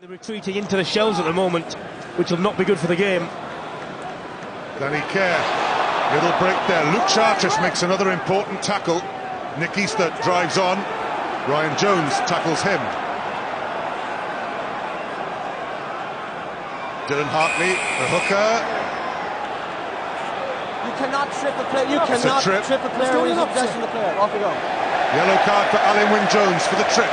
They're retreating into the shells at the moment, which will not be good for the game. Danny Kerr, little break there. Luke Charteris makes another important tackle. Nick Easter drives on. Ryan Jones tackles him. Dylan Hartley, the hooker. You cannot trip a player. You cannot trip a player when he's possessing the player. Off you go. Yellow card for Alan Wynne-Jones for the trip.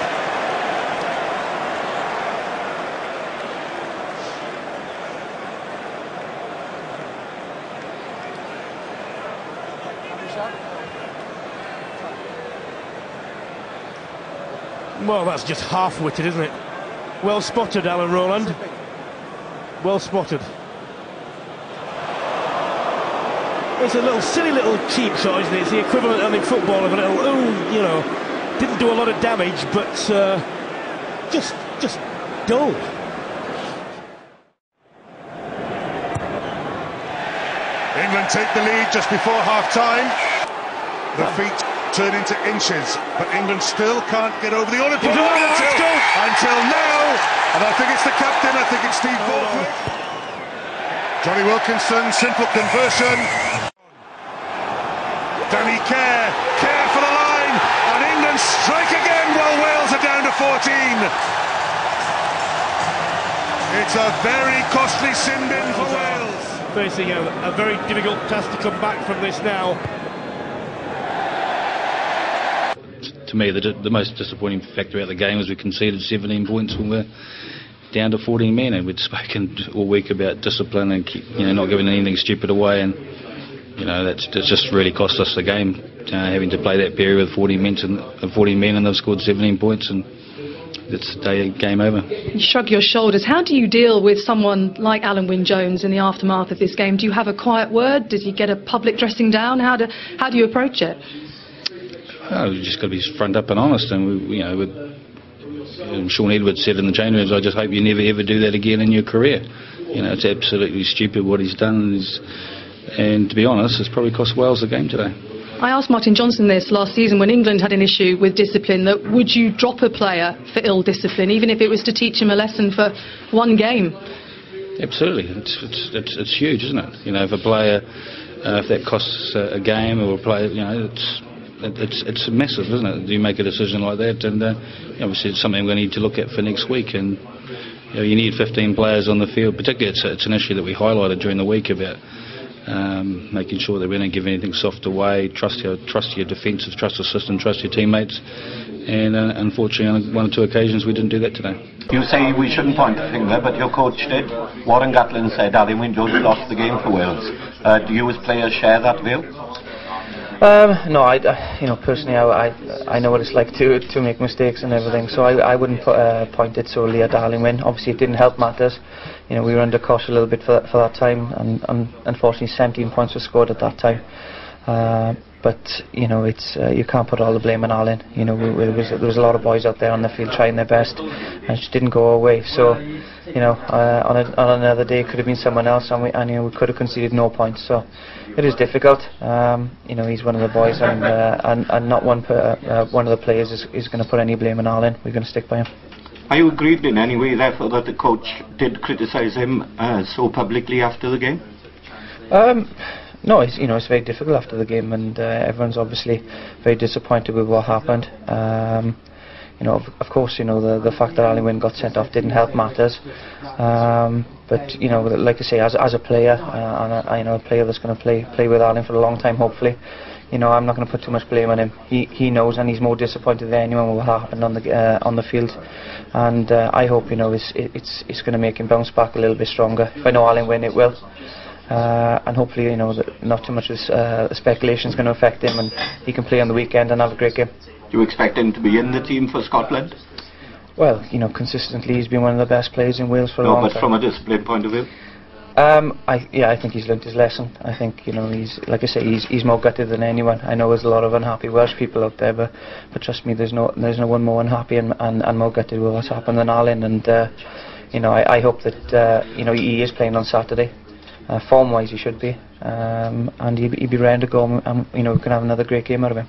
Well, that's just half-witted, isn't it? Well spotted, Alan Rowland. Well spotted. It's a little silly little cheap shot, isn't it? It's the equivalent, I think, football of a little, ooh, you know, didn't do a lot of damage, but just dull. England take the lead just before half-time. The feet turn into inches, but England still can't get over the Olympic until now. And I think it's the captain, I think it's Steve Borthwick. Johnny Wilkinson, simple conversion. Danny Kerr, Kerr for the line, and England strike again while Wales are down to 14. It's a very costly sin bin for Wales. Facing a very difficult task to come back from this now. To me, the most disappointing factor about the game was we conceded 17 points when we're down to 14 men, and we'd spoken all week about discipline and not giving anything stupid away, and that's just really cost us the game, having to play that period with 40 men and they've scored 17 points, and it's the game over. You shrug your shoulders. How do you deal with someone like Alan Wynne-Jones in the aftermath of this game? Do you have a quiet word? Does he get a public dressing down? How do you approach it? Oh, you just got to be front up and honest, and Sean Edwards said in the change rooms, I just hope you never ever do that again in your career. It's absolutely stupid what he's done, and to be honest, it's probably cost Wales the game today. I asked Martin Johnson this last season when England had an issue with discipline, that would you drop a player for ill discipline, even if it was to teach him a lesson for one game? Absolutely, it's huge, isn't it? If a player, if that costs a game, or a player, it's massive, isn't it? You make a decision like that, and obviously it's something we need to look at for next week. And you need 15 players on the field. Particularly, it's an issue that we highlighted during the week about making sure that we don't give anything soft away. Trust your defensive, trust the system, trust your teammates. And unfortunately, on one or two occasions, we didn't do that today. You say we shouldn't point a finger, but your coach did. Warren Gatland said Alan Wynne-Jones lost the game for Wales. Do you as players share that view? No, personally, I know what it's like to make mistakes and everything, so I wouldn't point it solely at Alan Wynne. Obviously, it didn't help matters. We were under cosh a little bit for that time, and unfortunately, 17 points were scored at that time. But it's you can't put all the blame on Alan. There was a lot of boys out there on the field trying their best, and it just didn't go our way. So, on another day, it could have been someone else, and we could have conceded no points. So, it is difficult. He's one of the boys, and not one of the players is going to put any blame on Alan. We're going to stick by him. Are you aggrieved in any way, therefore, that the coach did criticise him so publicly after the game? No, it's very difficult after the game, and everyone's obviously very disappointed with what happened. Of course, the fact that Alan Wynne got sent off didn't help matters. But like I say, as a player, and a player that's going to play with Alan for a long time, hopefully, I'm not going to put too much blame on him. He knows, and he's more disappointed than anyone with what happened on the field. And I hope it's going to make him bounce back a little bit stronger. If I know Alan Wynne, it will. And hopefully, that not too much speculation is going to affect him, and he can play on the weekend and have a great game. Do you expect him to be in the team for Scotland? Well, consistently he's been one of the best players in Wales for a long time. No, but from a discipline point of view? I think he's learnt his lesson. I think he's, like I say, he's more gutted than anyone. I know there's a lot of unhappy Welsh people out there, but trust me, there's no one more unhappy and more gutted with what's happened than Alan. And I hope that he is playing on Saturday. Form-wise, he should be, and he'd be ready to go, and we can have another great game out of him.